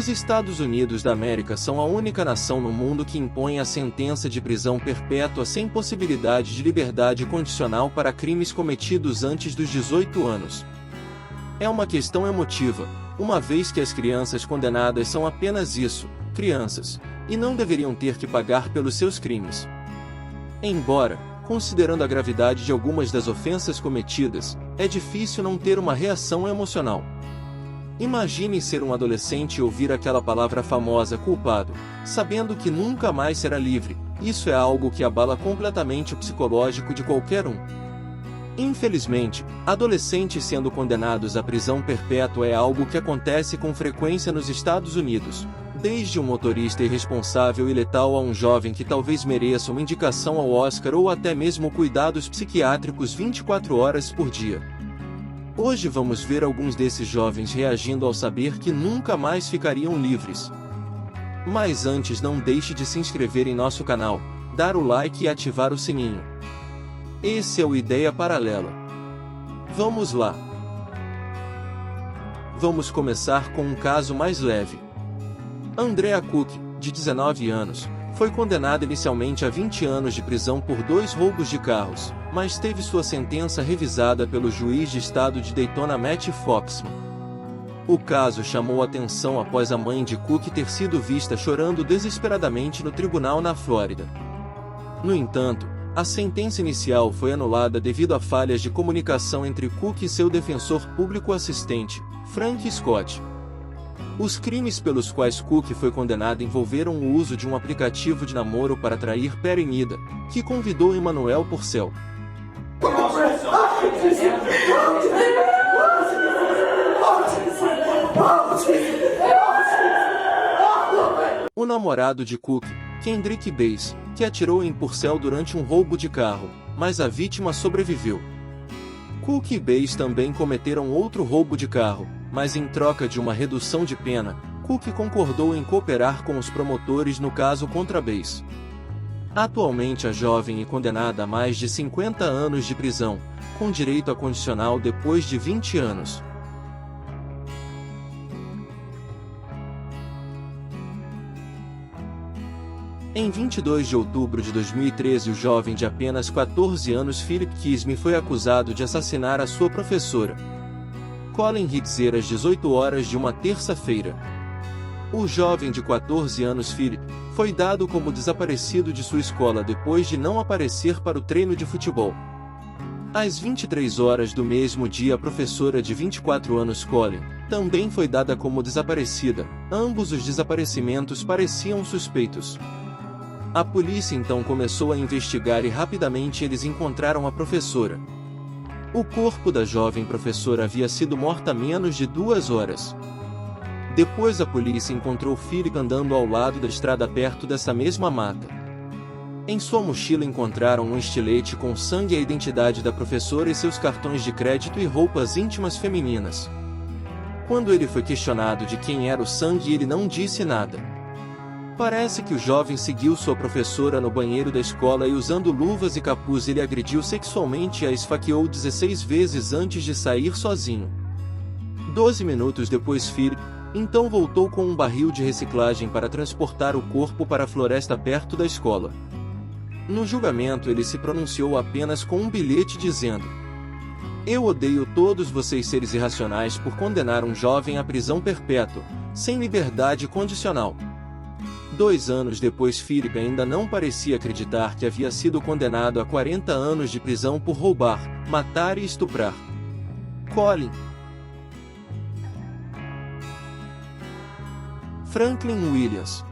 Os Estados Unidos da América são a única nação no mundo que impõe a sentença de prisão perpétua sem possibilidade de liberdade condicional para crimes cometidos antes dos 18 anos. É uma questão emotiva, uma vez que as crianças condenadas são apenas isso, crianças, e não deveriam ter que pagar pelos seus crimes. Embora, considerando a gravidade de algumas das ofensas cometidas, é difícil não ter uma reação emocional. Imagine ser um adolescente e ouvir aquela palavra famosa culpado, sabendo que nunca mais será livre. Isso é algo que abala completamente o psicológico de qualquer um. Infelizmente, adolescentes sendo condenados à prisão perpétua é algo que acontece com frequência nos Estados Unidos, desde um motorista irresponsável e letal a um jovem que talvez mereça uma indicação ao Oscar ou até mesmo cuidados psiquiátricos 24 horas por dia. Hoje vamos ver alguns desses jovens reagindo ao saber que nunca mais ficariam livres. Mas antes, não deixe de se inscrever em nosso canal, dar o like e ativar o sininho. Esse é o Ideia Paralela. Vamos lá! Vamos começar com um caso mais leve. Andrea Cook, de 19 anos, foi condenada inicialmente a 20 anos de prisão por 2 roubos de carros, mas teve sua sentença revisada pelo juiz de estado de Daytona Matt Foxman. O caso chamou atenção após a mãe de Cook ter sido vista chorando desesperadamente no tribunal na Flórida. No entanto, a sentença inicial foi anulada devido a falhas de comunicação entre Cook e seu defensor público assistente, Frank Scott. Os crimes pelos quais Cook foi condenada envolveram o uso de um aplicativo de namoro para atrair Perry Nida, que convidou Emmanuel Purcell. O namorado de Cook, Kendrick Bass, que atirou em Purcell durante um roubo de carro, mas a vítima sobreviveu. Cook e Bass também cometeram outro roubo de carro, mas em troca de uma redução de pena, Cook concordou em cooperar com os promotores no caso contra Bass. Atualmente a jovem é condenada a mais de 50 anos de prisão, com direito a condicional depois de 20 anos. Em 22 de outubro de 2013, o jovem de apenas 14 anos Philip Kisme foi acusado de assassinar a sua professora, Colin Hitzer, às 18 horas de uma terça-feira. O jovem de 14 anos Philip foi dado como desaparecido de sua escola depois de não aparecer para o treino de futebol. Às 23 horas do mesmo dia, a professora de 24 anos Colin também foi dada como desaparecida. Ambos os desaparecimentos pareciam suspeitos. A polícia então começou a investigar e rapidamente eles encontraram a professora. O corpo da jovem professora havia sido morta há menos de 2 horas. Depois a polícia encontrou Philip andando ao lado da estrada perto dessa mesma mata. Em sua mochila encontraram um estilete com sangue e a identidade da professora e seus cartões de crédito e roupas íntimas femininas. Quando ele foi questionado de quem era o sangue, ele não disse nada. Parece que o jovem seguiu sua professora no banheiro da escola e, usando luvas e capuz, ele agrediu sexualmente e a esfaqueou 16 vezes antes de sair sozinho. 12 minutos depois, Philip então voltou com um barril de reciclagem para transportar o corpo para a floresta perto da escola. No julgamento, ele se pronunciou apenas com um bilhete dizendo: "Eu odeio todos vocês, seres irracionais, por condenar um jovem à prisão perpétua, sem liberdade condicional." 2 anos depois, Philip ainda não parecia acreditar que havia sido condenado a 40 anos de prisão por roubar, matar e estuprar Colin. Franklin Williams.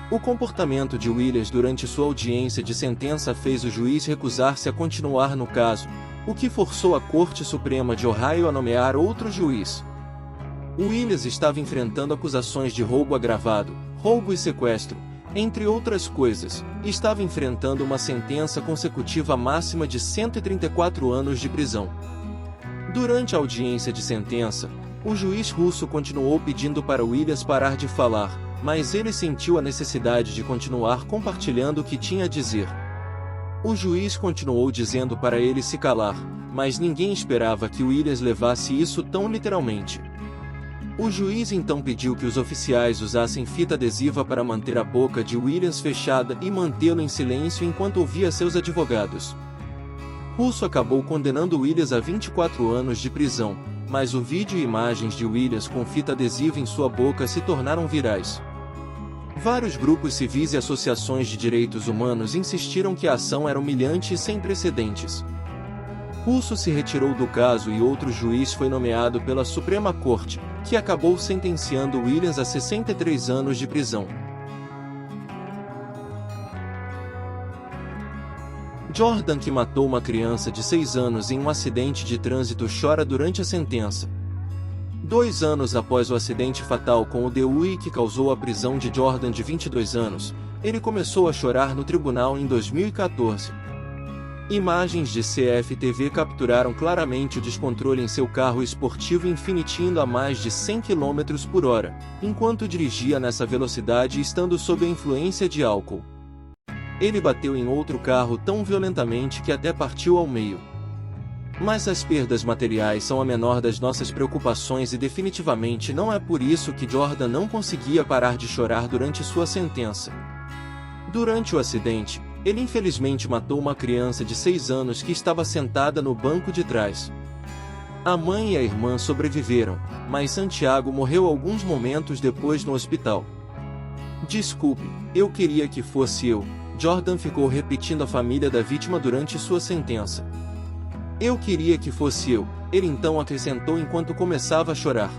O comportamento de Williams durante sua audiência de sentença fez o juiz recusar-se a continuar no caso, o que forçou a Corte Suprema de Ohio a nomear outro juiz. Williams estava enfrentando acusações de roubo agravado, roubo e sequestro, entre outras coisas, e estava enfrentando uma sentença consecutiva máxima de 134 anos de prisão. Durante a audiência de sentença, o juiz russo continuou pedindo para Williams parar de falar, mas ele sentiu a necessidade de continuar compartilhando o que tinha a dizer. O juiz continuou dizendo para ele se calar, mas ninguém esperava que Williams levasse isso tão literalmente. O juiz então pediu que os oficiais usassem fita adesiva para manter a boca de Williams fechada e mantê-lo em silêncio enquanto ouvia seus advogados. Russo acabou condenando Williams a 24 anos de prisão, mas o vídeo e imagens de Williams com fita adesiva em sua boca se tornaram virais. Vários grupos civis e associações de direitos humanos insistiram que a ação era humilhante e sem precedentes. Russo se retirou do caso e outro juiz foi nomeado pela Suprema Corte, que acabou sentenciando Williams a 63 anos de prisão. Jordan, que matou uma criança de 6 anos em um acidente de trânsito, chora durante a sentença. 2 anos após o acidente fatal com o DUI que causou a prisão de Jordan, de 22 anos, ele começou a chorar no tribunal em 2014. Imagens de CFTV capturaram claramente o descontrole em seu carro esportivo Infiniti indo a mais de 100 km por hora, enquanto dirigia nessa velocidade e estando sob a influência de álcool. Ele bateu em outro carro tão violentamente que até partiu ao meio. Mas as perdas materiais são a menor das nossas preocupações e definitivamente não é por isso que Jordan não conseguia parar de chorar durante sua sentença. Durante o acidente, ele infelizmente matou uma criança de 6 anos que estava sentada no banco de trás. A mãe e a irmã sobreviveram, mas Santiago morreu alguns momentos depois no hospital. Desculpe, eu queria que fosse eu, Jordan ficou repetindo à família da vítima durante sua sentença. Eu queria que fosse eu, ele então acrescentou enquanto começava a chorar.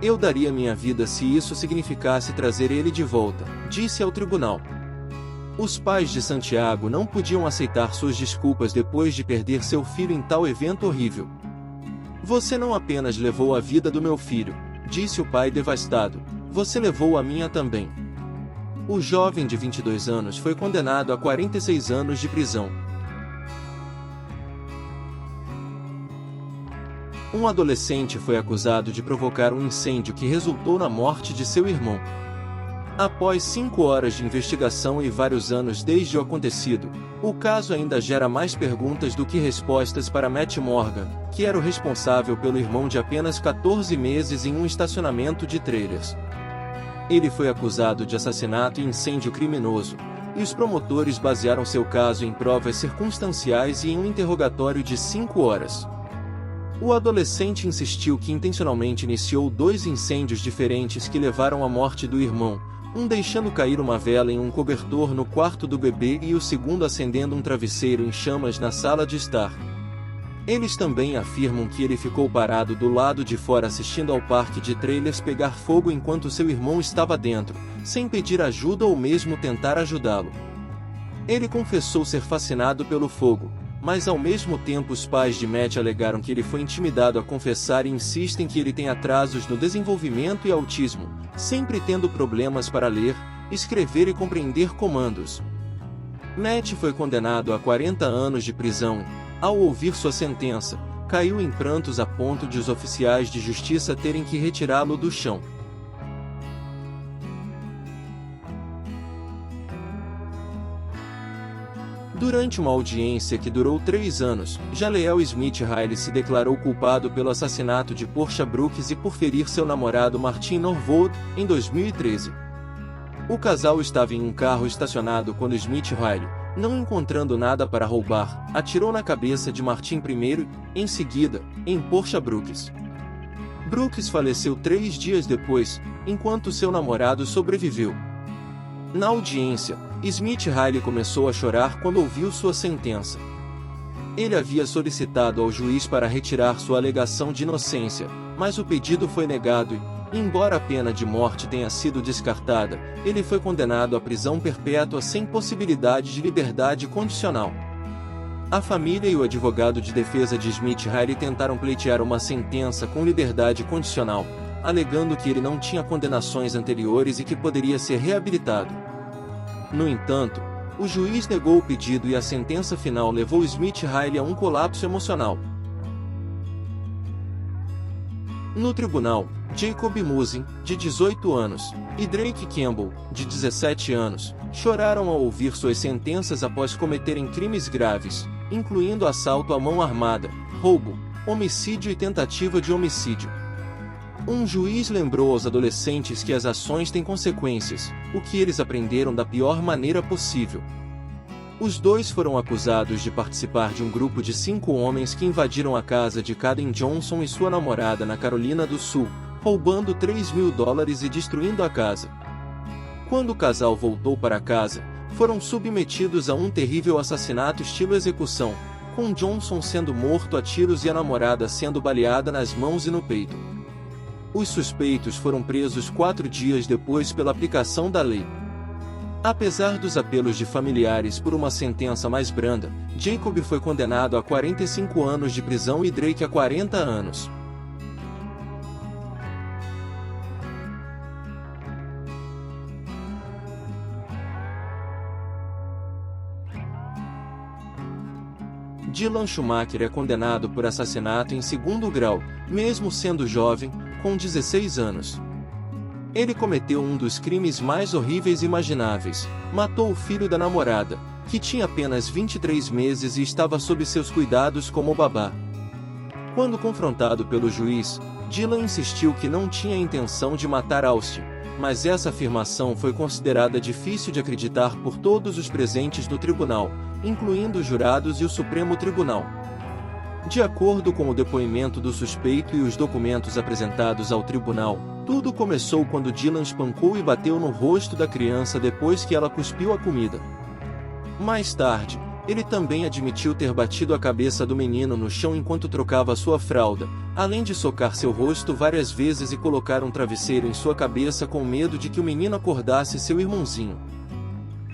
Eu daria minha vida se isso significasse trazer ele de volta, disse ao tribunal. Os pais de Santiago não podiam aceitar suas desculpas depois de perder seu filho em tal evento horrível. Você não apenas levou a vida do meu filho, disse o pai devastado, você levou a minha também. O jovem de 22 anos foi condenado a 46 anos de prisão. Um adolescente foi acusado de provocar um incêndio que resultou na morte de seu irmão. Após 5 horas de investigação e vários anos desde o acontecido, o caso ainda gera mais perguntas do que respostas para Matt Morgan, que era o responsável pelo irmão de apenas 14 meses em um estacionamento de trailers. Ele foi acusado de assassinato e incêndio criminoso, e os promotores basearam seu caso em provas circunstanciais e em um interrogatório de 5 horas. O adolescente insistiu que intencionalmente iniciou 2 incêndios diferentes que levaram à morte do irmão, um deixando cair uma vela em um cobertor no quarto do bebê e o segundo acendendo um travesseiro em chamas na sala de estar. Eles também afirmam que ele ficou parado do lado de fora assistindo ao parque de trailers pegar fogo enquanto seu irmão estava dentro, sem pedir ajuda ou mesmo tentar ajudá-lo. Ele confessou ser fascinado pelo fogo, mas ao mesmo tempo os pais de Matt alegaram que ele foi intimidado a confessar e insistem que ele tem atrasos no desenvolvimento e autismo, sempre tendo problemas para ler, escrever e compreender comandos. Matt foi condenado a 40 anos de prisão e, ao ouvir sua sentença, caiu em prantos a ponto de os oficiais de justiça terem que retirá-lo do chão. Durante uma audiência que durou 3 anos, Jaleel Smith Riley se declarou culpado pelo assassinato de Portia Brooks e por ferir seu namorado Martin Norwood, em 2013. O casal estava em um carro estacionado quando Smith Riley, não encontrando nada para roubar, atirou na cabeça de Martin primeiro e, em seguida, em Portia Brooks. Brooks faleceu 3 dias depois, enquanto seu namorado sobreviveu. Na audiência, Smith Riley começou a chorar quando ouviu sua sentença. Ele havia solicitado ao juiz para retirar sua alegação de inocência, mas o pedido foi negado e, embora a pena de morte tenha sido descartada, ele foi condenado à prisão perpétua sem possibilidade de liberdade condicional. A família e o advogado de defesa de Smith Riley tentaram pleitear uma sentença com liberdade condicional, alegando que ele não tinha condenações anteriores e que poderia ser reabilitado. No entanto, o juiz negou o pedido e a sentença final levou Smith Riley a um colapso emocional. No tribunal, Jacob Musin, de 18 anos, e Drake Campbell, de 17 anos, choraram ao ouvir suas sentenças após cometerem crimes graves, incluindo assalto à mão armada, roubo, homicídio e tentativa de homicídio. Um juiz lembrou aos adolescentes que as ações têm consequências, o que eles aprenderam da pior maneira possível. Os dois foram acusados de participar de um grupo de 5 homens que invadiram a casa de Kaden Johnson e sua namorada na Carolina do Sul, roubando $3.000 e destruindo a casa. Quando o casal voltou para casa, foram submetidos a um terrível assassinato estilo execução, com Johnson sendo morto a tiros e a namorada sendo baleada nas mãos e no peito. Os suspeitos foram presos 4 dias depois pela aplicação da lei. Apesar dos apelos de familiares por uma sentença mais branda, Jacob foi condenado a 45 anos de prisão e Drake a 40 anos. Dylan Schumacher é condenado por assassinato em 2º grau, mesmo sendo jovem, com 16 anos. Ele cometeu um dos crimes mais horríveis imagináveis: matou o filho da namorada, que tinha apenas 23 meses e estava sob seus cuidados como babá. Quando confrontado pelo juiz, Dylan insistiu que não tinha intenção de matar Austin, mas essa afirmação foi considerada difícil de acreditar por todos os presentes no tribunal, incluindo os jurados e o Supremo Tribunal. De acordo com o depoimento do suspeito e os documentos apresentados ao tribunal, tudo começou quando Dylan espancou e bateu no rosto da criança depois que ela cuspiu a comida. Mais tarde, ele também admitiu ter batido a cabeça do menino no chão enquanto trocava sua fralda, além de socar seu rosto várias vezes e colocar um travesseiro em sua cabeça com medo de que o menino acordasse seu irmãozinho.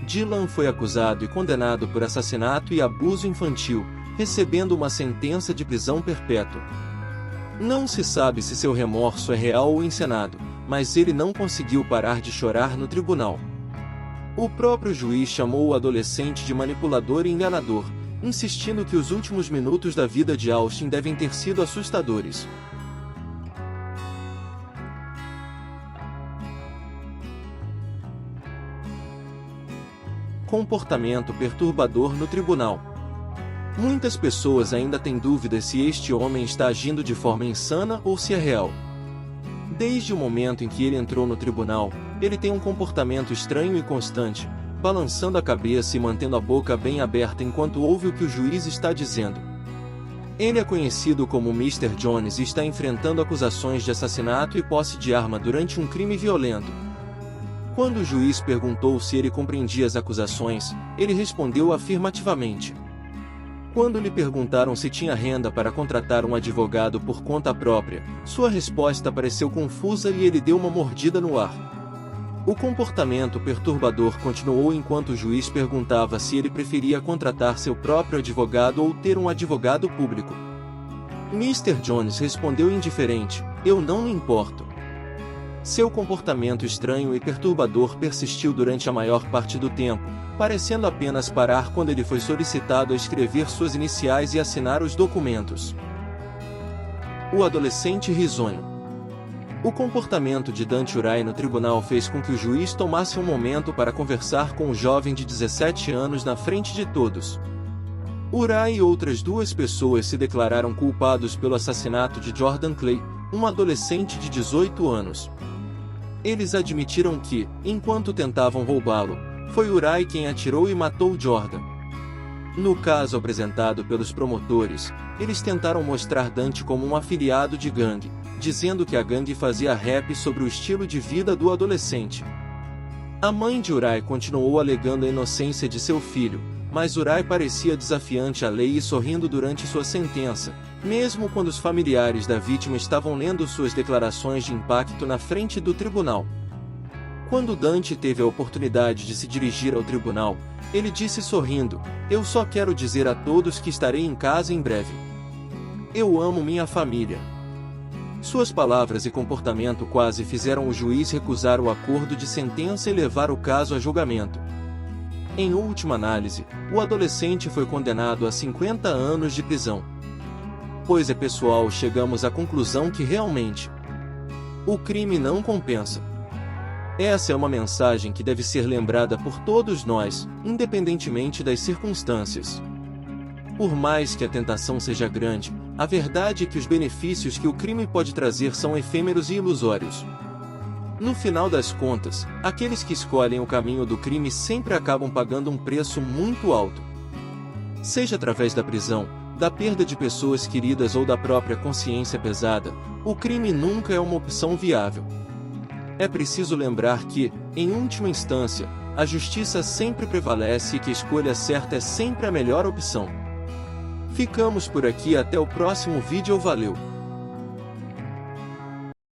Dylan foi acusado e condenado por assassinato e abuso infantil, recebendo uma sentença de prisão perpétua. Não se sabe se seu remorso é real ou encenado, mas ele não conseguiu parar de chorar no tribunal. O próprio juiz chamou o adolescente de manipulador e enganador, insistindo que os últimos minutos da vida de Austin devem ter sido assustadores. Comportamento perturbador no tribunal. Muitas pessoas ainda têm dúvidas se este homem está agindo de forma insana ou se é real. Desde o momento em que ele entrou no tribunal, ele tem um comportamento estranho e constante, balançando a cabeça e mantendo a boca bem aberta enquanto ouve o que o juiz está dizendo. Ele é conhecido como Mr. Jones e está enfrentando acusações de assassinato e posse de arma durante um crime violento. Quando o juiz perguntou se ele compreendia as acusações, ele respondeu afirmativamente. Quando lhe perguntaram se tinha renda para contratar um advogado por conta própria, sua resposta pareceu confusa e ele deu uma mordida no ar. O comportamento perturbador continuou enquanto o juiz perguntava se ele preferia contratar seu próprio advogado ou ter um advogado público. Mr. Jones respondeu indiferente: "Eu não me importo." Seu comportamento estranho e perturbador persistiu durante a maior parte do tempo, parecendo apenas parar quando ele foi solicitado a escrever suas iniciais e assinar os documentos. O adolescente risonho. O comportamento de Dante Uri no tribunal fez com que o juiz tomasse um momento para conversar com o jovem de 17 anos na frente de todos. Uri e outras 2 pessoas se declararam culpados pelo assassinato de Jordan Clay, um adolescente de 18 anos. Eles admitiram que, enquanto tentavam roubá-lo, foi Uri quem atirou e matou Jordan. No caso apresentado pelos promotores, eles tentaram mostrar Dante como um afiliado de gangue, dizendo que a gangue fazia rap sobre o estilo de vida do adolescente. A mãe de Uri continuou alegando a inocência de seu filho, mas Uri parecia desafiante à lei e sorrindo durante sua sentença, mesmo quando os familiares da vítima estavam lendo suas declarações de impacto na frente do tribunal. Quando Dante teve a oportunidade de se dirigir ao tribunal, ele disse sorrindo: "Eu só quero dizer a todos que estarei em casa em breve. Eu amo minha família." Suas palavras e comportamento quase fizeram o juiz recusar o acordo de sentença e levar o caso a julgamento. Em última análise, o adolescente foi condenado a 50 anos de prisão. Pois é pessoal, chegamos à conclusão que realmente o crime não compensa. Essa é uma mensagem que deve ser lembrada por todos nós, independentemente das circunstâncias. Por mais que a tentação seja grande, A verdade é que os benefícios que o crime pode trazer são efêmeros e ilusórios. No final das contas, aqueles que escolhem o caminho do crime sempre acabam pagando um preço muito alto. Seja através da prisão, da perda de pessoas queridas ou da própria consciência pesada, o crime nunca é uma opção viável. É preciso lembrar que, em última instância, a justiça sempre prevalece e que a escolha certa é sempre a melhor opção. Ficamos por aqui, até o próximo vídeo. Valeu!